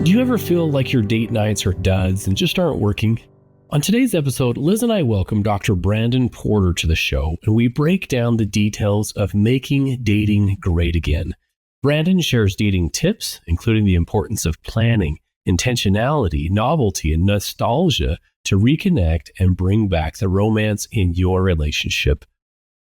Do you ever feel like your date nights are duds and just aren't working? On today's episode, Liz and I welcome Dr. Brandon Porter to the show, and we break down the details of making dating great again. Brandon shares dating tips, including the importance of planning, intentionality, novelty, and nostalgia to reconnect and bring back the romance in your relationship.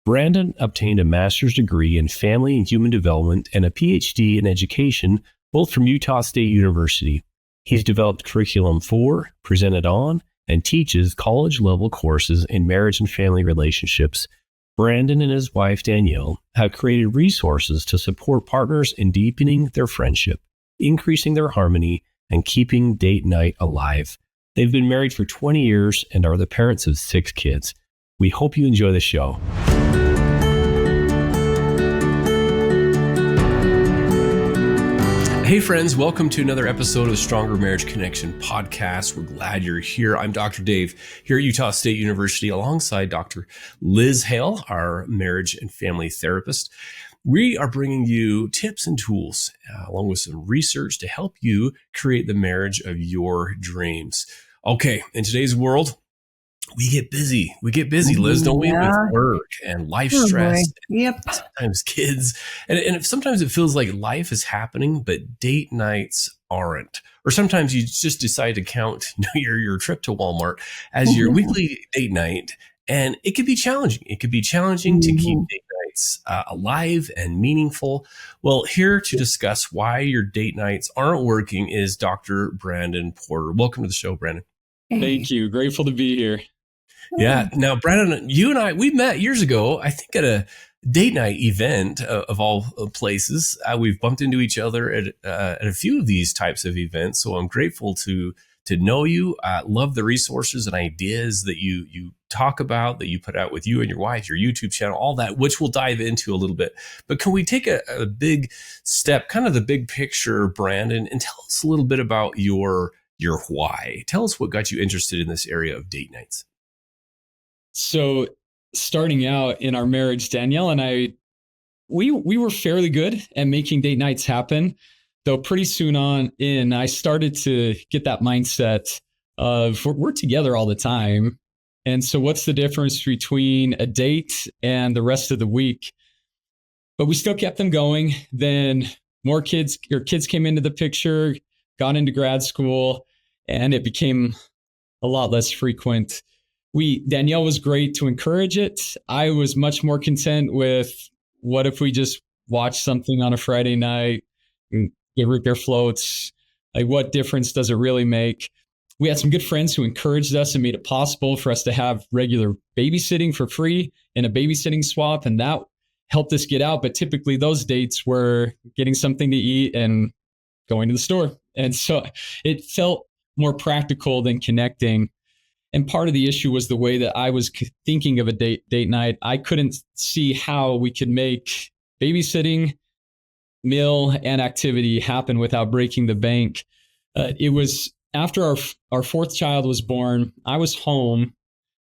Brandon obtained a master's degree in family and human development and a PhD in education, both from Utah State University. He's developed curriculum for, presented on, and teaches college-level courses in marriage and family relationships. Brandon and his wife, Danielle, have created resources to support partners in deepening their friendship, increasing their harmony, and keeping date night alive. They've been married for 20 years and are the parents of 6 kids. We hope you enjoy the show. Hey friends, welcome to another episode of Stronger Marriage Connection podcast. We're glad you're here. I'm Dr. Dave here at Utah State University alongside Dr. Liz Hale, our marriage and family therapist. We are bringing you tips and tools along with some research to help you create the marriage of your dreams. Okay, in today's world, we get busy. Liz, don't we? With work and life stress. Yep. And sometimes kids. And sometimes it feels like life is happening, but date nights aren't. Or sometimes you just decide to count your trip to Walmart as your weekly date night. And it could be challenging. It could be challenging to keep date nights alive and meaningful. Well, here to discuss why your date nights aren't working is Dr. Brandon Porter. Welcome to the show, Brandon. Thank you. Grateful to be here. Yeah. Now, Brandon, you and I, we met years ago, I think at a date night event of all places. We've bumped into each other at a few of these types of events. So I'm grateful to know you. I love the resources and ideas that you talk about, that you put out with you and your wife, your YouTube channel, all that, which we'll dive into a little bit. But can we take a big step, kind of the big picture, Brandon, and tell us a little bit about your why? Tell us what got you interested in this area of date nights. So starting out in our marriage, Danielle and I, we were fairly good at making date nights happen, though pretty soon on in, I started to get that mindset of we're together all the time. And so what's the difference between a date and the rest of the week? But we still kept them going. Then more kids came into the picture, got into grad school, and it became a lot less frequent. Danielle was great to encourage it. I was much more content with what if we just watch something on a Friday night and get root beer floats? Like, what difference does it really make? We had some good friends who encouraged us and made it possible for us to have regular babysitting for free and a babysitting swap. And that helped us get out. But typically those dates were getting something to eat and going to the store. And so it felt more practical than connecting. And part of the issue was the way that I was thinking of a date night. I couldn't see how we could make babysitting, meal, and activity happen without breaking the bank. It was after our 4th child was born, I was home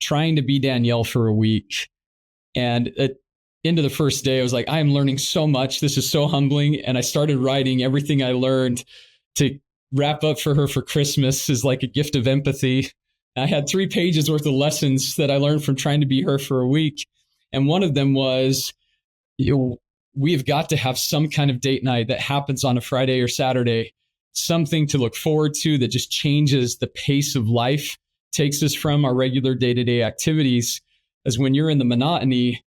trying to be Danielle for a week. And at into the first day, I was like, I am learning so much. This is so humbling. And I started writing everything I learned to wrap up for her for Christmas as like a gift of empathy. I had 3 pages worth of lessons that I learned from trying to be her for a week. And one of them was, we've got to have some kind of date night that happens on a Friday or Saturday, something to look forward to that just changes the pace of life, takes us from our regular day-to-day activities. As when you're in the monotony,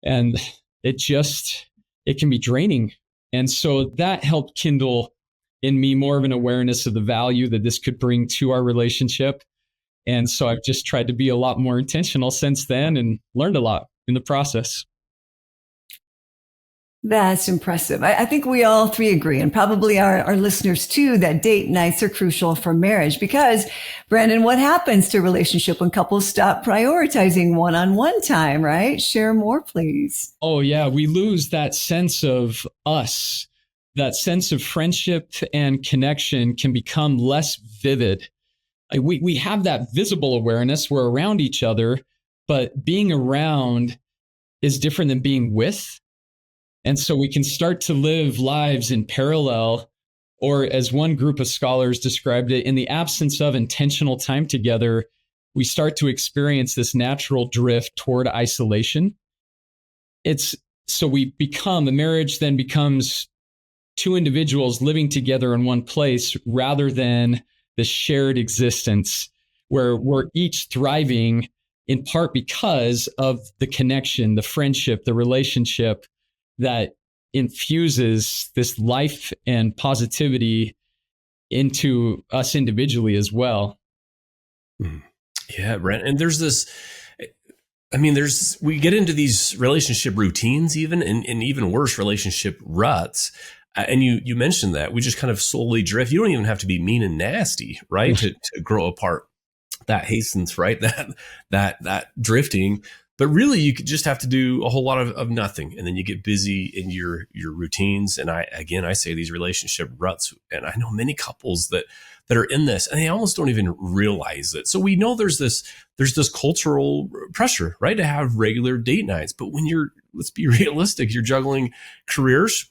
and it can be draining. And so that helped kindle in me more of an awareness of the value that this could bring to our relationship. And so I've just tried to be a lot more intentional since then and learned a lot in the process. That's impressive. I think we all 3 agree, and probably our listeners too, that date nights are crucial for marriage. Because, Brandon, what happens to a relationship when couples stop prioritizing one-on-one time, right? Share more, please. Oh, yeah. We lose that sense of us. That sense of friendship and connection can become less vivid. We have that visible awareness. We're around each other, but being around is different than being with. And so we can start to live lives in parallel Or as one group of scholars described it, in the absence of intentional time together, we start to experience this natural drift toward isolation. A marriage then becomes two individuals living together in one place rather than the shared existence where we're each thriving in part because of the connection, the friendship, the relationship that infuses this life and positivity into us individually as well. Yeah, Brent. And there's this, we get into these relationship routines even, and even worse, relationship ruts. And you mentioned that we just kind of slowly drift. You don't even have to be mean and nasty, right? to grow apart. That hastens, right? That drifting. But really, you could just have to do a whole lot of nothing. And then you get busy in your routines. And I say these relationship ruts. And I know many couples that are in this and they almost don't even realize it. So we know there's this cultural pressure, right? To have regular date nights. But when let's be realistic, you're juggling careers,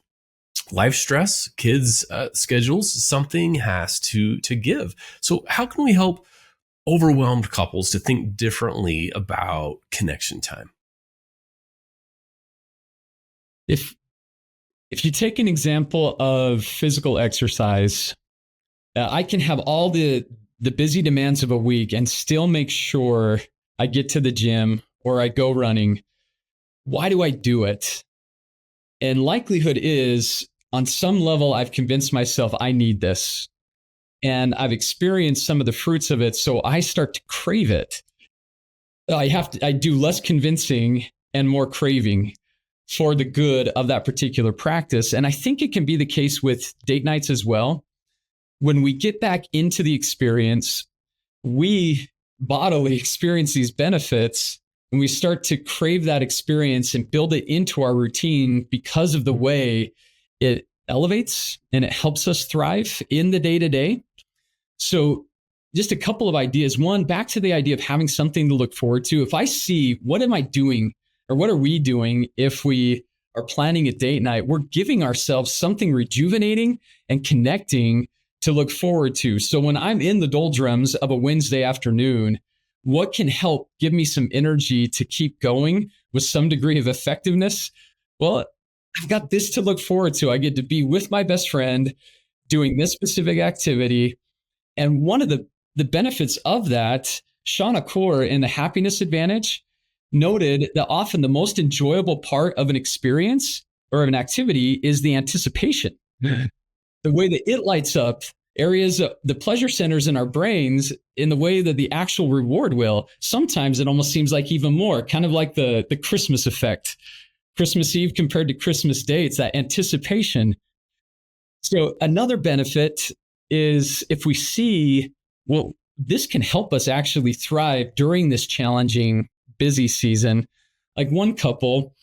life stress, kids' schedules, something has to give. So how can we help overwhelmed couples to think differently about connection time? If you take an example of physical exercise, I can have all the busy demands of a week and still make sure I get to the gym or I go running. Why do I do it? And likelihood is, on some level, I've convinced myself I need this. And I've experienced some of the fruits of it, so I start to crave it. I do less convincing and more craving for the good of that particular practice. And I think it can be the case with date nights as well. When we get back into the experience, we bodily experience these benefits and we start to crave that experience and build it into our routine because of the way it elevates and it helps us thrive in the day-to-day. So just a couple of ideas. One, back to the idea of having something to look forward to. If I see, what am I doing or what are we doing if we are planning a date night? We're giving ourselves something rejuvenating and connecting to look forward to. So when I'm in the doldrums of a Wednesday afternoon, what can help give me some energy to keep going with some degree of effectiveness? Well, I've got this to look forward to. I get to be with my best friend doing this specific activity. And one of the benefits of that, Shauna Core in The Happiness Advantage noted that often the most enjoyable part of an experience or of an activity is the anticipation. The way that it lights up areas of the pleasure centers in our brains in the way that the actual reward will. Sometimes it almost seems like even more, kind of like the Christmas effect. Christmas Eve compared to Christmas Day, it's that anticipation. So another benefit is if we see, well, this can help us actually thrive during this challenging, busy season. Like one couple,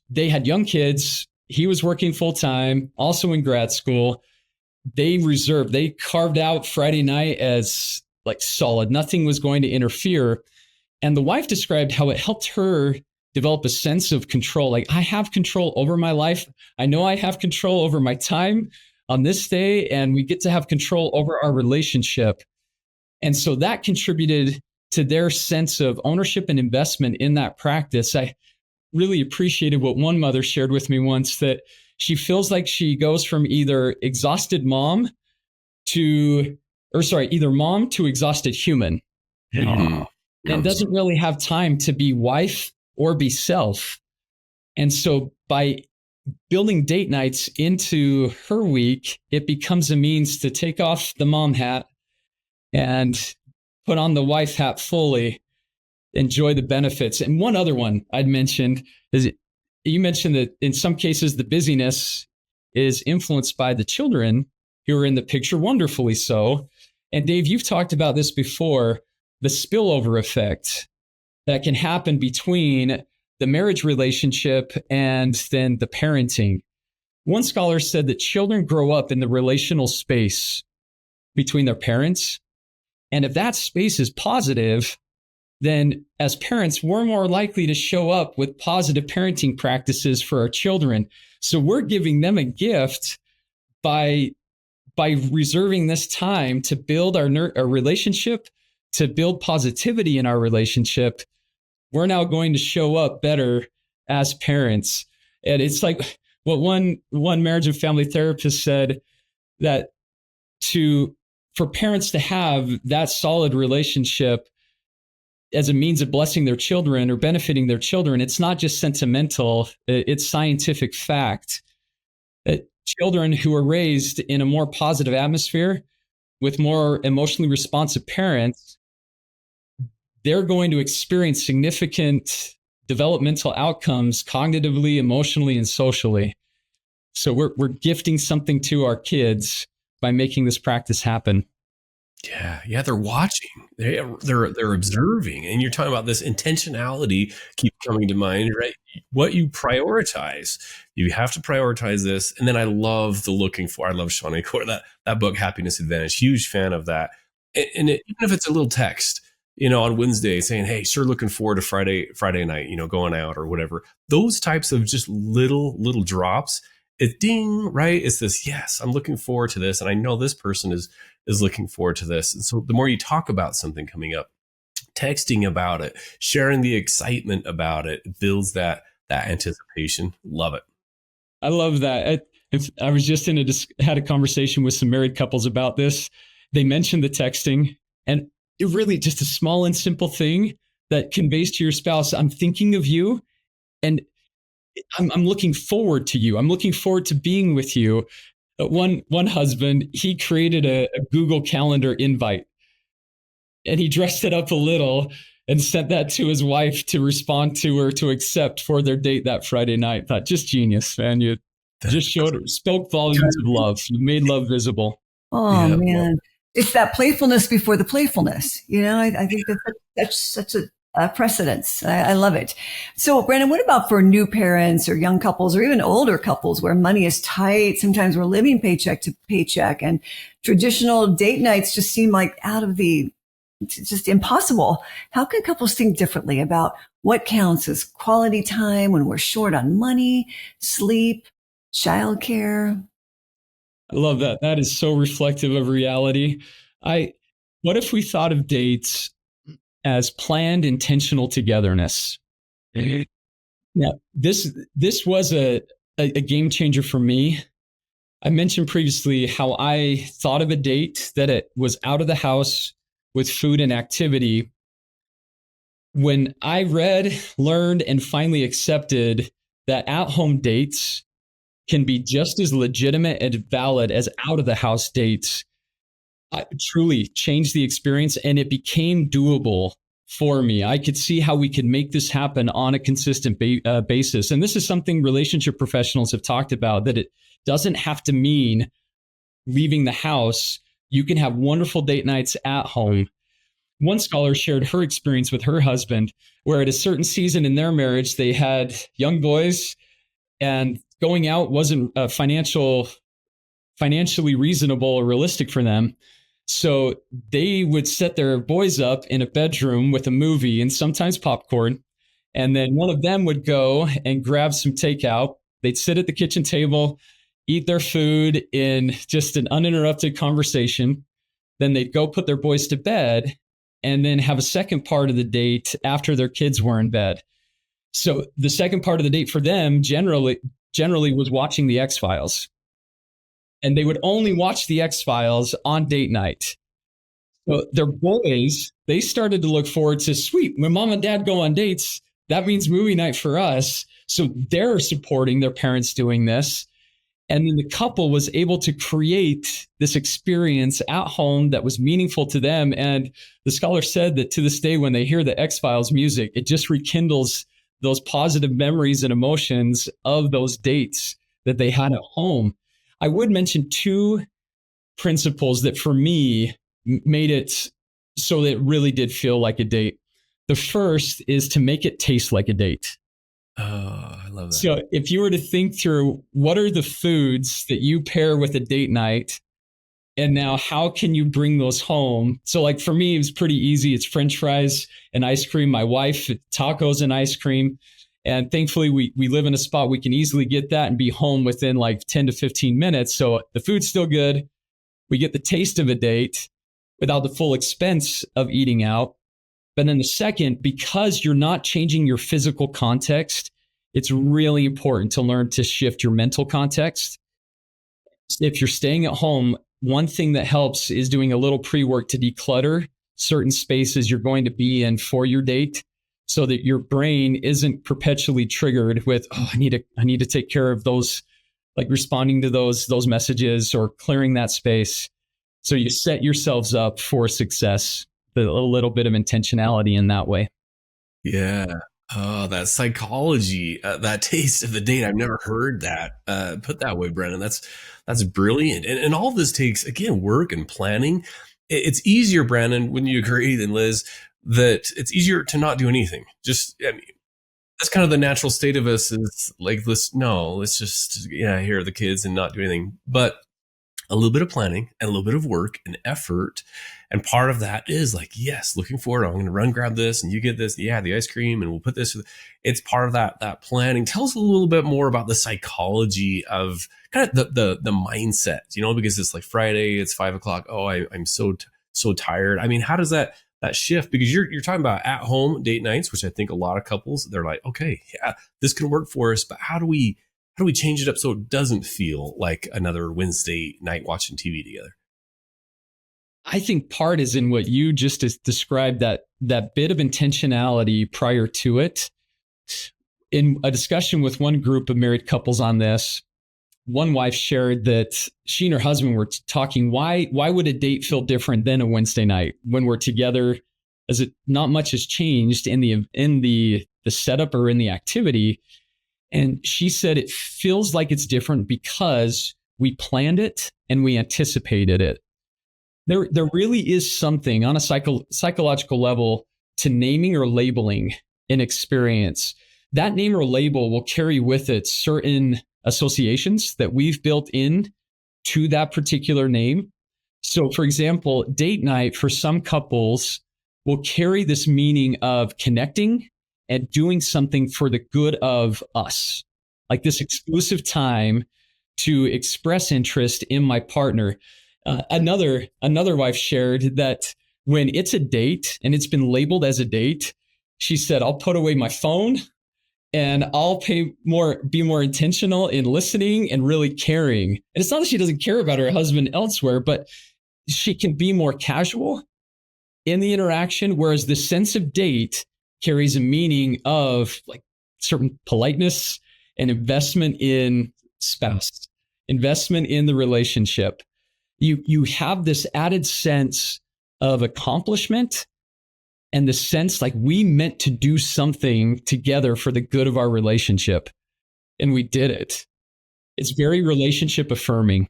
they had young kids. He was working full time, also in grad school. They carved out Friday night as like solid. Nothing was going to interfere. And the wife described how it helped her develop a sense of control. Like, I have control over my life. I know I have control over my time on this day, and we get to have control over our relationship. And so that contributed to their sense of ownership and investment in that practice. I really appreciated what one mother shared with me once, that she feels like she goes from either mom to exhausted human. And doesn't really have time to be wife or be self. And so by building date nights into her week, it becomes a means to take off the mom hat and put on the wife hat fully, enjoy the benefits. And one other one I'd mentioned is, you mentioned that in some cases the busyness is influenced by the children who are in the picture, wonderfully so. And Dave, you've talked about this before, the spillover effect that can happen between the marriage relationship and then the parenting. One scholar said that children grow up in the relational space between their parents. And if that space is positive, then as parents, we're more likely to show up with positive parenting practices for our children. So we're giving them a gift by by reserving this time to build our relationship, to build positivity in our relationship, we're now going to show up better as parents. And it's like what one marriage and family therapist said, that for parents to have that solid relationship as a means of blessing their children or benefiting their children, it's not just sentimental, it's scientific fact that children who are raised in a more positive atmosphere with more emotionally responsive parents, they're going to experience significant developmental outcomes cognitively, emotionally, and socially. So we're gifting something to our kids by making this practice happen. Yeah, they're watching. They're observing. And you're talking about this intentionality keeps coming to mind, right? What you prioritize. You have to prioritize this. And then I love the looking for. I love Sean Acor, that book, Happiness Advantage. Huge fan of that. And even if it's a little text, on Wednesday saying, hey, sure, looking forward to Friday night, going out or whatever. Those types of just little drops. It's ding, right? It's this, yes, I'm looking forward to this. And I know this person is looking forward to this. And so the more you talk about something coming up, texting about it, sharing the excitement about it, it builds that anticipation. Love it. I love that. I was just had a conversation with some married couples about this. They mentioned the texting, and it really just a small and simple thing that conveys to your spouse, I'm thinking of you, and I'm looking forward to you. I'm looking forward to being with you. One husband, he created a Google Calendar invite, and he dressed it up a little and sent that to his wife to respond to or to accept for their date that Friday night. Thought, just genius, man. You just spoke volumes of love. You made love visible. Oh, yeah, man. It's that playfulness before the playfulness. I think that's such a precedence. I love it. So, Brandon, what about for new parents or young couples or even older couples where money is tight? Sometimes we're living paycheck to paycheck, and traditional date nights just seem like just impossible. How can couples think differently about what counts as quality time when we're short on money, sleep, childcare? I love that. That is so reflective of reality. What if we thought of dates as planned, intentional togetherness? Now, this was a game changer for me. I mentioned previously how I thought of a date that it was out of the house with food and activity. When I read, learned, and finally accepted that at-home dates can be just as legitimate and valid as out-of-the-house dates, I truly changed the experience, and it became doable for me. I could see how we could make this happen on a consistent basis. And this is something relationship professionals have talked about, that it doesn't have to mean leaving the house. You can have wonderful date nights at home. One scholar shared her experience with her husband, where at a certain season in their marriage, they had young boys, and going out wasn't financially reasonable or realistic for them. So they would set their boys up in a bedroom with a movie and sometimes popcorn. And then one of them would go and grab some takeout. They'd sit at the kitchen table, eat their food in just an uninterrupted conversation. Then they'd go put their boys to bed and then have a second part of the date after their kids were in bed. So the second part of the date for them generally was watching the X-Files. And they would only watch the X-Files on date night. So their boys, they started to look forward to, sweet, when mom and dad go on dates, that means movie night for us. So they're supporting their parents doing this. And then the couple was able to create this experience at home that was meaningful to them. And the scholar said that to this day, when they hear the X-Files music, it just rekindles those positive memories and emotions of those dates that they had at home. I would mention two principles that for me made it so that it really did feel like a date. The first is to make it taste like a date. Oh, I love that. So if you were to think through what are the foods that you pair with a date night, and now how can you bring those home? So like for me, it was pretty easy. It's French fries and ice cream. My wife, tacos and ice cream. And thankfully, we live in a spot we can easily get that and be home within like 10 to 15 minutes. So the food's still good. we get the taste of a date without the full expense of eating out. But then the second, because you're not changing your physical context, it's really important to learn to shift your mental context. If you're staying at home, one thing that helps is doing a little pre-work to declutter certain spaces you're going to be in for your date, so that your brain isn't perpetually triggered with, oh, I need to take care of those, like responding to those messages or clearing that space. So you set yourselves up for success, a little bit of intentionality in that way. Yeah. Oh, that psychology, that taste of the date. I've never heard that put that way, Brennan. That's brilliant. And all this takes, again, work and planning. It's easier, Brandon, when you agree, than Liz, that it's easier to not do anything. Just, I mean, that's kind of the natural state of us, is like, let's just, here are the kids and not do anything. But a little bit of planning and a little bit of work and effort. And part of that is like, yes, looking forward, I'm going to run, grab this, and you get this. Yeah, the ice cream, and we'll put this. It's part of that planning. Tell us a little bit more about the psychology of kind of the mindset, because it's like Friday, it's 5:00. Oh, I'm so tired. I mean, how does that shift? Because you're talking about at home date nights, which I think a lot of couples, they're like, okay, yeah, this could work for us, but how do we change it up so it doesn't feel like another Wednesday night watching TV together? I think part is in what you just described, that bit of intentionality prior to it. In a discussion with one group of married couples on this, one wife shared that she and her husband were talking, why would a date feel different than a Wednesday night when we're together, as it not much has changed in the setup or in the activity. And she said it feels like it's different because we planned it and we anticipated it. There really is something on a psychological level to naming or labeling an experience. That name or label will carry with it certain associations that we've built in to that particular name. So, for example, date night for some couples will carry this meaning of connecting and doing something for the good of us, like this exclusive time to express interest in my partner. Another wife shared that when it's a date and it's been labeled as a date, she said, I'll put away my phone and I'll be more intentional in listening and really caring. And it's not that she doesn't care about her husband elsewhere, but she can be more casual in the interaction, whereas the sense of date carries a meaning of like certain politeness and investment in spouse, investment in the relationship. You have this added sense of accomplishment and the sense like we meant to do something together for the good of our relationship. And we did it. It's very relationship affirming.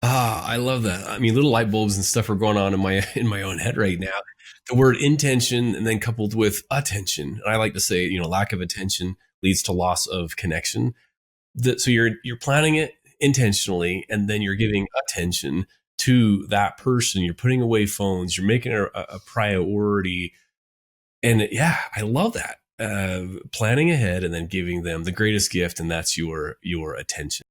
I love that. I mean, little light bulbs and stuff are going on in my own head right now. The word intention, and then coupled with attention. I like to say, lack of attention leads to loss of connection. So you're planning it intentionally, and then you're giving attention to that person. You're putting away phones. You're making it a priority. And yeah, I love that. Planning ahead and then giving them the greatest gift, and that's your attention.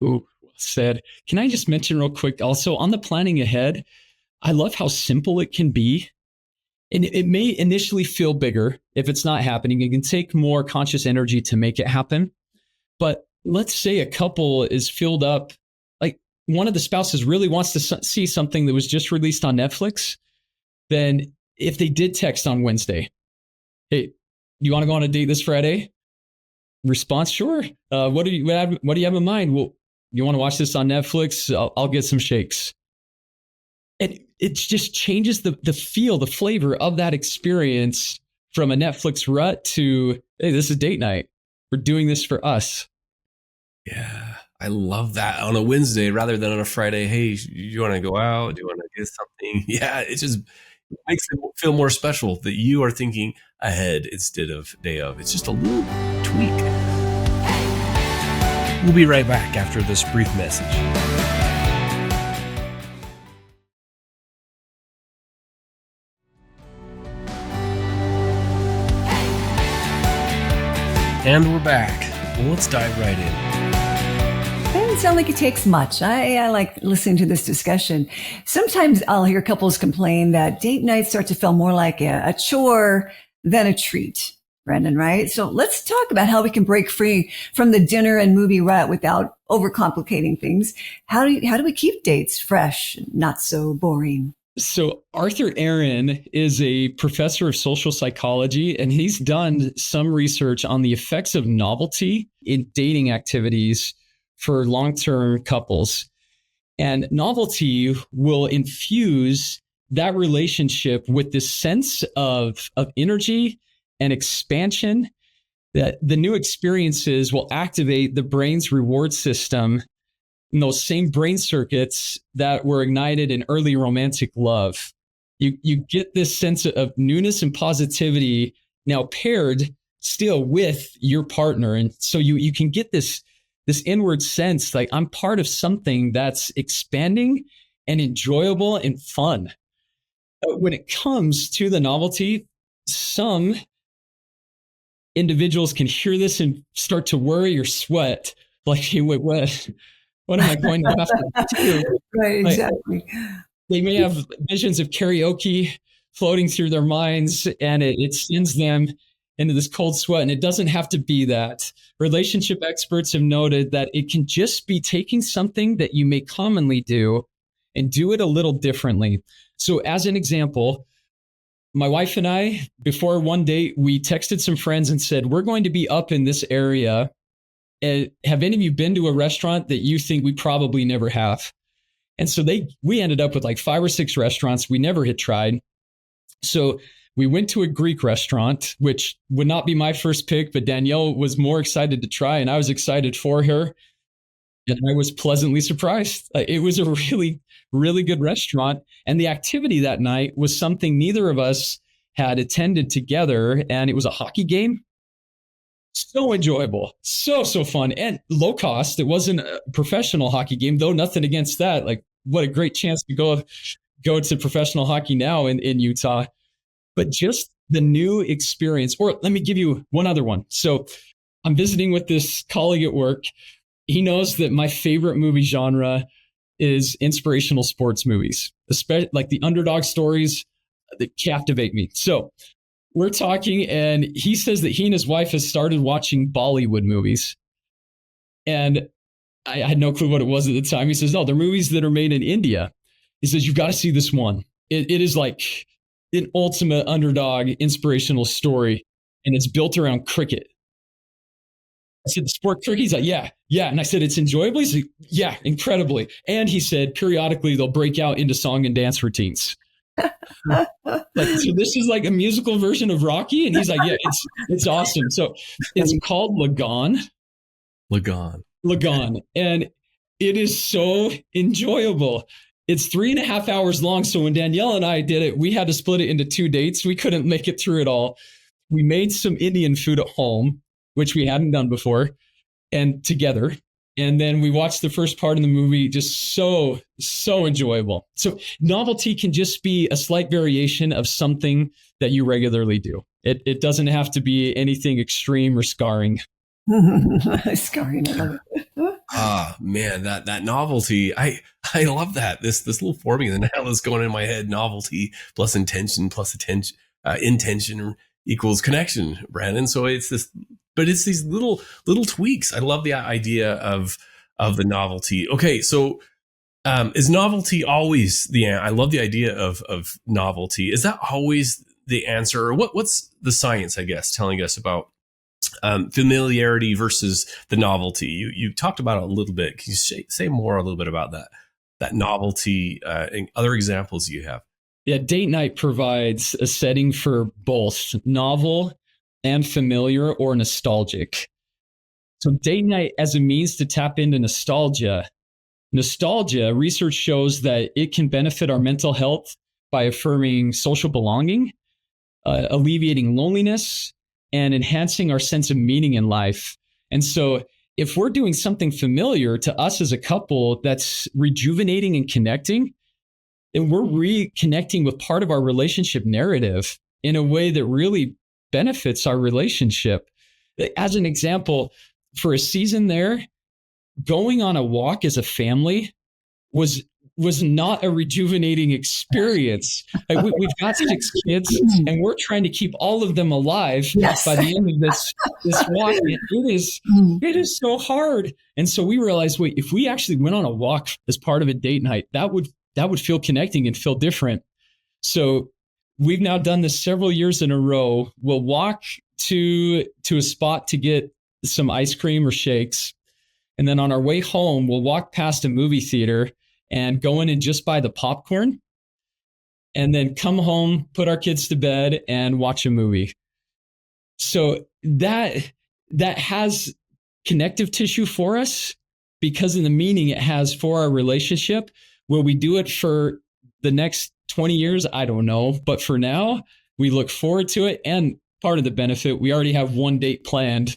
Ooh, well said. Can I just mention real quick also on the planning ahead, I love how simple it can be. And it may initially feel bigger if it's not happening. It can take more conscious energy to make it happen. But let's say a couple is filled up, like one of the spouses really wants to see something that was just released on Netflix. Then if they did text on Wednesday, hey, you want to go on a date this Friday? Response, sure. What do you have in mind? Well, you want to watch this on Netflix? I'll get some shakes. And it just changes the feel, the flavor of that experience from a Netflix rut to, hey, this is date night. We're doing this for us. Yeah, I love that on a Wednesday rather than on a Friday. Hey, you want to go out? Do you want to get something? Yeah, it just makes it feel more special that you are thinking ahead instead of day of. It's just a little tweak. We'll be right back after this brief message. And we're back. Well, let's dive right in. sound like it takes much. I like listening to this discussion. Sometimes I'll hear couples complain that date nights start to feel more like a chore than a treat, Brandon, right? So let's talk about how we can break free from the dinner and movie rut without overcomplicating things. How do we keep dates fresh, not so boring? So Arthur Aaron is a professor of social psychology, and he's done some research on the effects of novelty in dating activities for long-term couples. And novelty will infuse that relationship with this sense of energy and expansion, that the new experiences will activate the brain's reward system in those same brain circuits that were ignited in early romantic love. You get this sense of newness and positivity now paired still with your partner. And so you can get this inward sense like I'm part of something that's expanding and enjoyable and fun. When it comes to the novelty, some individuals can hear this and start to worry or sweat. Like, hey, wait, what am I going to have to do? Right, exactly. They may have visions of karaoke floating through their minds, and it sends them into this cold sweat. And it doesn't have to be that. Relationship experts have noted that it can just be taking something that you may commonly do and do it a little differently. So as an example, my wife and I, before one date, we texted some friends and said, we're going to be up in this area. Have any of you been to a restaurant that you think we probably never have? And so we ended up with like 5 or 6 restaurants we never had tried. So we went to a Greek restaurant, which would not be my first pick, but Danielle was more excited to try, and I was excited for her. And I was pleasantly surprised. It was a really, really good restaurant. And the activity that night was something neither of us had attended together. And it was a hockey game. So enjoyable, so fun, and low cost. It wasn't a professional hockey game, though. Nothing against that. Like, what a great chance to go to professional hockey now in Utah. But just the new experience. Or let me give you one other one. So I'm visiting with this colleague at work. He knows that my favorite movie genre is inspirational sports movies, especially like the underdog stories that captivate me. So we're talking, and he says that he and his wife has started watching Bollywood movies. And I had no clue what it was at the time. He says, no, they're movies that are made in India. He says, you've got to see this one. It is like an ultimate underdog inspirational story, and it's built around cricket. I said, the sport cricket? He's like, yeah. And I said, it's enjoyable? He's like, yeah, incredibly. And he said, periodically, they'll break out into song and dance routines. So this is like a musical version of Rocky, and he's like, yeah, it's awesome. So it's called Lagan, and it is so enjoyable. It's 3.5 hours long. So when Danielle and I did it, we had to split it into 2 dates. We couldn't make it through it all. We made some Indian food at home, which we hadn't done before, and together. And then we watched the first part of the movie, just so enjoyable. So novelty can just be a slight variation of something that you regularly do. It doesn't have to be anything extreme or scarring. Scarring, I love it. Man, that novelty, I love that. This little formula now is going in my head. Novelty plus intention plus attention, intention equals connection, Brandon. So it's this. But it's these little tweaks. I love the idea of the novelty. Okay, so is novelty always I love the idea of novelty. Is that always the answer? Or what's the science, I guess, telling us about familiarity versus the novelty? You talked about it a little bit. Can you say more a little bit about that novelty and other examples you have? Yeah, date night provides a setting for both novel and familiar or nostalgic. So date night as a means to tap into nostalgia. Nostalgia, research shows that it can benefit our mental health by affirming social belonging, alleviating loneliness, and enhancing our sense of meaning in life. And so if we're doing something familiar to us as a couple that's rejuvenating and connecting, then we're reconnecting with part of our relationship narrative in a way that really benefits our relationship. As an example, for a season there, going on a walk as a family was not a rejuvenating experience. Like we've got 6 kids, and we're trying to keep all of them alive by the end of this walk. It is so hard. And so we realized, wait, if we actually went on a walk as part of a date night, that would feel connecting and feel different. So we've now done this several years in a row. We'll walk to a spot to get some ice cream or shakes. And then on our way home, we'll walk past a movie theater and go in and just buy the popcorn, and then come home, put our kids to bed, and watch a movie. So that has connective tissue for us because of the meaning it has for our relationship. Will we do it for the next 20 years? I don't know. But for now, we look forward to it. And part of the benefit, we already have one date planned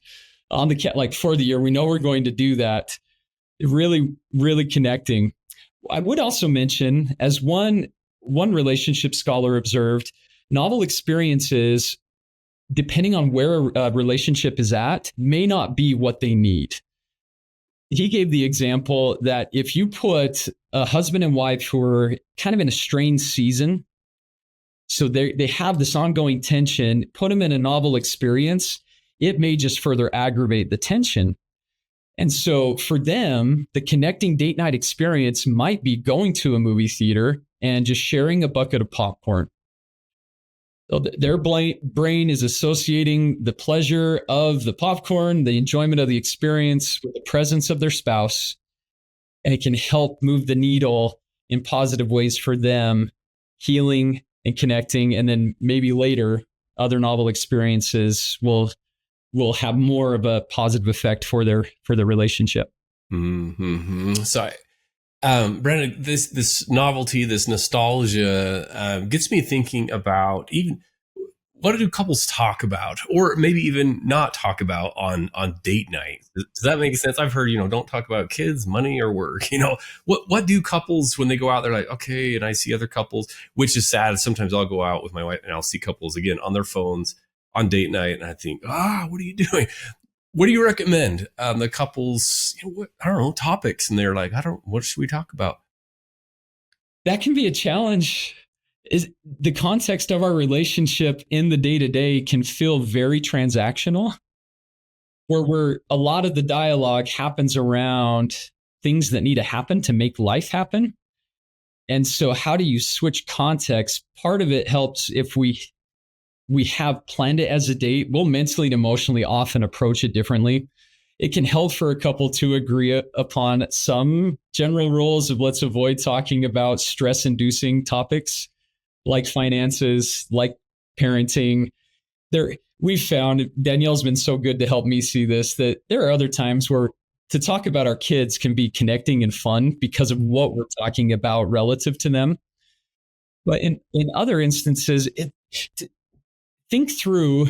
on for the year. We know we're going to do that. Really, really connecting. I would also mention, as one relationship scholar observed, novel experiences, depending on where a relationship is at, may not be what they need. He gave the example that if you put a husband and wife who are kind of in a strained season, so they have this ongoing tension, put them in a novel experience, it may just further aggravate the tension. And so for them, the connecting date night experience might be going to a movie theater and just sharing a bucket of popcorn. So their brain is associating the pleasure of the popcorn, the enjoyment of the experience with the presence of their spouse, and it can help move the needle in positive ways for them, healing and connecting. And then maybe later, other novel experiences will have more of a positive effect for their relationship. Mm-hmm. So, Brandon, this novelty, this nostalgia gets me thinking about even what do couples talk about, or maybe even not talk about on date night? Does that make sense? I've heard, don't talk about kids, money, or work. What do couples, when they go out, they're like, okay, and I see other couples, which is sad. Sometimes I'll go out with my wife and I'll see couples again on their phones on date night, and I think, what are you doing? What do you recommend? The couples, I don't know, topics, and they're like, what should we talk about? That can be a challenge. Is the context of our relationship in the day-to-day can feel very transactional, where a lot of the dialogue happens around things that need to happen to make life happen. And so how do you switch context? Part of it helps if we have planned it as a date. We'll mentally and emotionally often approach it differently. It can help for a couple to agree upon some general rules of let's avoid talking about stress-inducing topics like finances, like parenting. We've found, Danielle's been so good to help me see this, that there are other times where to talk about our kids can be connecting and fun because of what we're talking about relative to them. But in other instances, think through,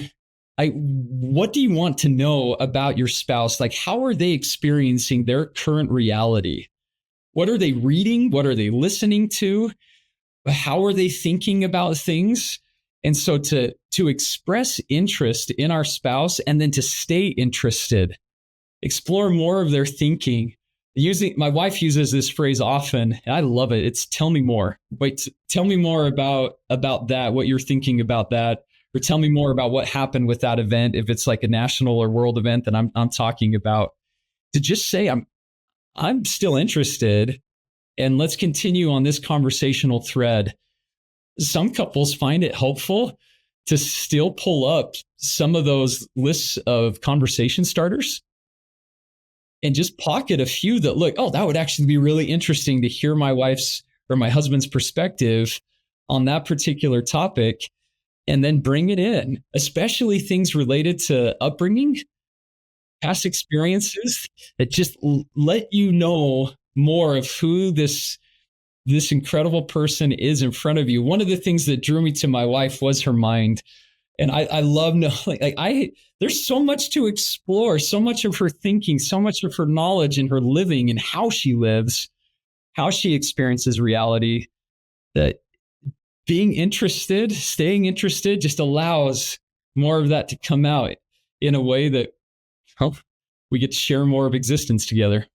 what do you want to know about your spouse? Like, how are they experiencing their current reality? What are they reading? What are they listening to? How are they thinking about things? And so to express interest in our spouse and then to stay interested, explore more of their thinking. My wife uses this phrase often, and I love it. It's tell me more. Wait, tell me more about that, what you're thinking about that. Or tell me more about what happened with that event, if it's like a national or world event that I'm talking about. To just say I'm still interested, and let's continue on this conversational thread. Some couples find it helpful to still pull up some of those lists of conversation starters and just pocket a few that look, that would actually be really interesting to hear my wife's or my husband's perspective on that particular topic. And then bring it in, especially things related to upbringing, past experiences that just let you know more of who this incredible person is in front of you. One of the things that drew me to my wife was her mind. And I love knowing, there's so much to explore, so much of her thinking, so much of her knowledge and her living and how she lives, how she experiences reality, that being interested, staying interested just allows more of that to come out in a way that we get to share more of existence together.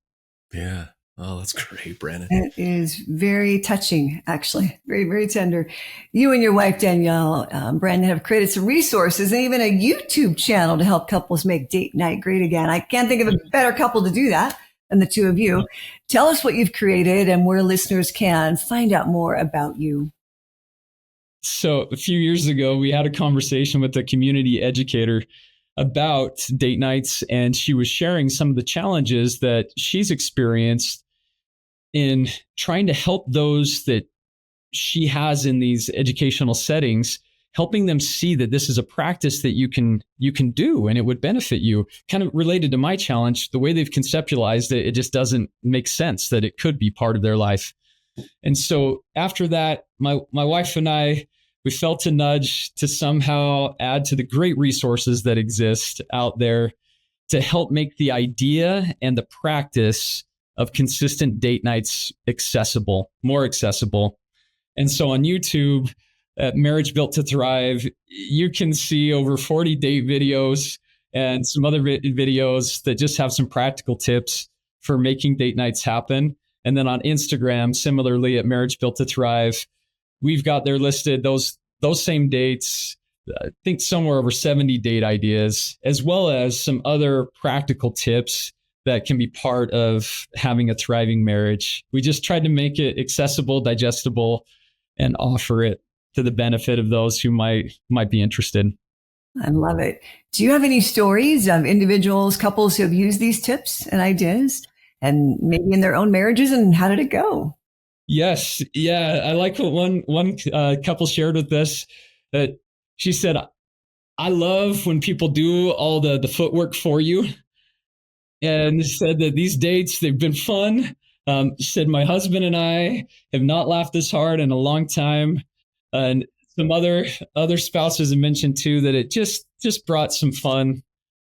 Yeah. Oh, that's great, Brandon. It is very touching, actually. Very, very tender. You and your wife, Danielle, Brandon, have created some resources and even a YouTube channel to help couples make date night great again. I can't think of a better couple to do that than the two of you. Tell us what you've created and where listeners can find out more about you. So a few years ago, we had a conversation with a community educator about date nights, and she was sharing some of the challenges that she's experienced in trying to help those that she has in these educational settings, helping them see that this is a practice that you can do and it would benefit you. Kind of related to my challenge, the way they've conceptualized it, it just doesn't make sense that it could be part of their life. And so after that, my wife and I, we felt a nudge to somehow add to the great resources that exist out there to help make the idea and the practice of consistent date nights more accessible. And so on YouTube, at Marriage Built to Thrive, you can see over 40 date videos and some other videos that just have some practical tips for making date nights happen. And then on Instagram, similarly at Marriage Built to Thrive, we've got there listed those same dates, I think somewhere over 70 date ideas, as well as some other practical tips that can be part of having a thriving marriage. We just tried to make it accessible, digestible, and offer it to the benefit of those who might be interested. I love it. Do you have any stories of individuals, couples who have used these tips and ideas and maybe in their own marriages, and how did it go? Yes. Yeah. I like what one couple shared with us, that she said, I love when people do all the footwork for you. And said that these dates, they've been fun. She said, my husband and I have not laughed this hard in a long time. And some other spouses have mentioned too, that it just brought some fun,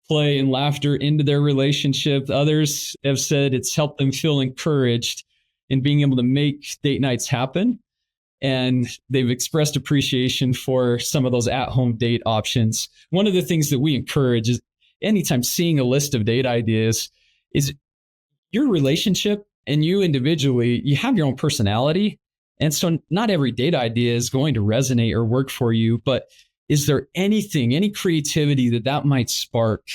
play, and laughter into their relationship. Others have said it's helped them feel encouraged in being able to make date nights happen. And they've expressed appreciation for some of those at-home date options. One of the things that we encourage is anytime seeing a list of date ideas is your relationship and you individually, you have your own personality. And so not every date idea is going to resonate or work for you, but is there anything, any creativity that might spark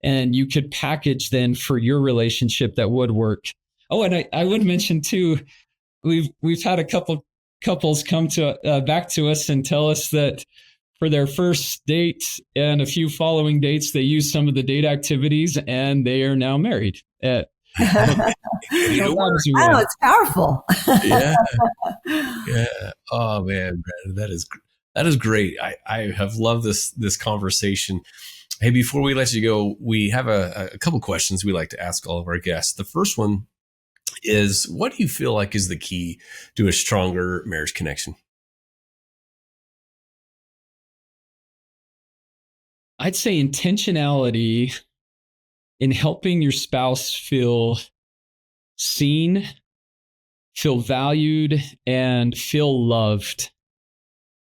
and you could package then for your relationship that would work? Oh, and I would mention too, we've had a couple couples come to back to us and tell us that for their first date and a few following dates, they used some of the date activities and they are now married. Wow, it's powerful. Yeah. Yeah. Oh man, Brandon, that is great. I have loved this conversation. Hey, before we let you go, we have a couple questions we like to ask all of our guests. The first one is, what do you feel like is the key to a stronger marriage connection? I'd say intentionality in helping your spouse feel seen, feel valued, and feel loved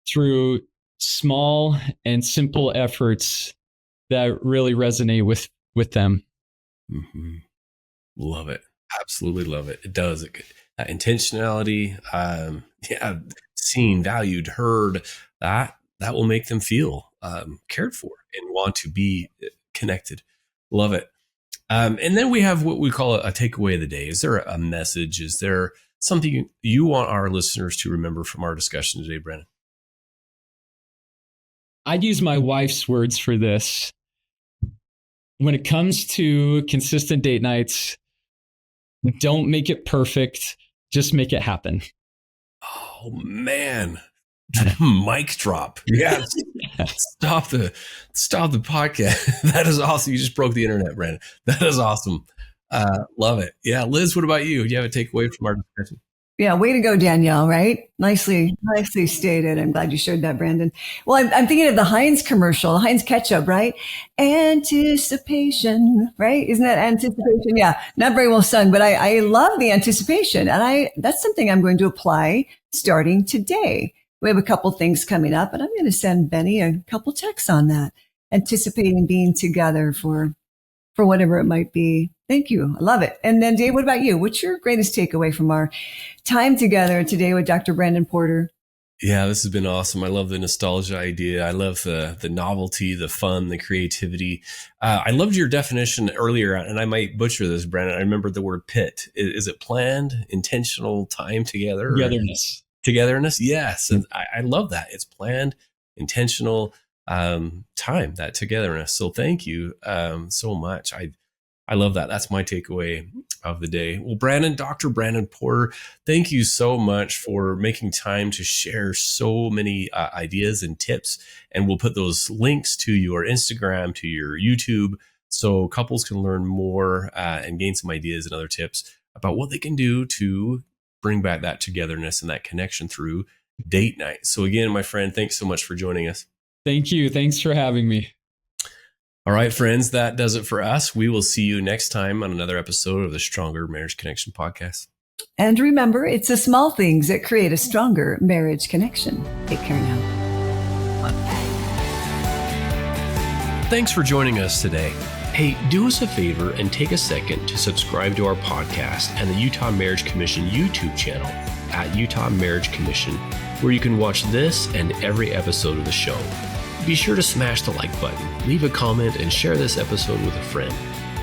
through small and simple efforts that really resonate with them. Mm-hmm. Love it. Absolutely love it. It does. Intentionality, seen, valued, heard, that will make them feel cared for and want to be connected. Love it. And then we have what we call a takeaway of the day. Is there a message? Is there something you want our listeners to remember from our discussion today, Brandon? I'd use my wife's words for this. When it comes to consistent date nights, don't make it perfect. Just make it happen. Oh, man. Mic drop. Yes. Stop the podcast. That is awesome. You just broke the internet, Brandon. That is awesome. Love it. Yeah. Liz, what about you? Do you have a takeaway from our discussion? Yeah, way to go, Danielle, right? Nicely stated. I'm glad you shared that, Brandon. Well, I'm thinking of the Heinz commercial, the Heinz ketchup, right? Anticipation, right? Isn't that anticipation? Yeah, not very well sung, but I love the anticipation. And that's something I'm going to apply starting today. We have a couple things coming up, and I'm going to send Benny a couple texts on that, anticipating being together for whatever it might be. Thank you. I love it. And then Dave, what about you? What's your greatest takeaway from our time together today with Dr. Brandon Porter? Yeah, this has been awesome. I love the nostalgia idea. I love the novelty, the fun, the creativity. I loved your definition earlier, and I might butcher this, Brandon. I remember the word PIT. Is it planned, intentional time together? Togetherness. Togetherness, yes. And I love that. It's planned, intentional time, that togetherness. So thank you so much. I love that. That's my takeaway of the day. Well, Brandon, Dr. Brandon Porter, thank you so much for making time to share so many ideas and tips. And we'll put those links to your Instagram, to your YouTube, so couples can learn more and gain some ideas and other tips about what they can do to bring back that togetherness and that connection through date night. So again, my friend, thanks so much for joining us. Thank you. Thanks for having me. All right, friends, that does it for us. We will see you next time on another episode of the Stronger Marriage Connection podcast. And remember, it's the small things that create a stronger marriage connection. Take care now. Thanks for joining us today. Hey, do us a favor and take a second to subscribe to our podcast and the Utah Marriage Commission YouTube channel at Utah Marriage Commission, where you can watch this and every episode of the show. Be sure to smash the like button, leave a comment, and share this episode with a friend.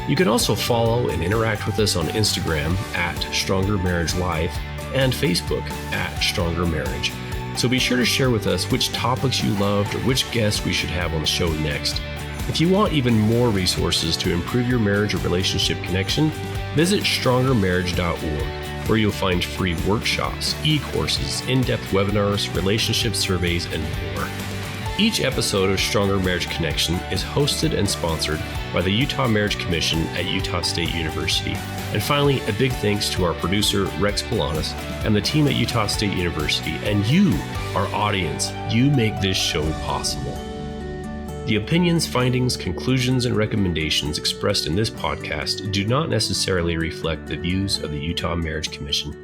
You can also follow and interact with us on Instagram at Stronger Marriage Life and Facebook at Stronger Marriage. So be sure to share with us which topics you loved or which guests we should have on the show next. If you want even more resources to improve your marriage or relationship connection, visit strongermarriage.org, where you'll find free workshops, e-courses, in-depth webinars, relationship surveys, and more. Each episode of Stronger Marriage Connection is hosted and sponsored by the Utah Marriage Commission at Utah State University. And finally, a big thanks to our producer, Rex Polanis, and the team at Utah State University, and you, our audience. You make this show possible. The opinions, findings, conclusions, and recommendations expressed in this podcast do not necessarily reflect the views of the Utah Marriage Commission.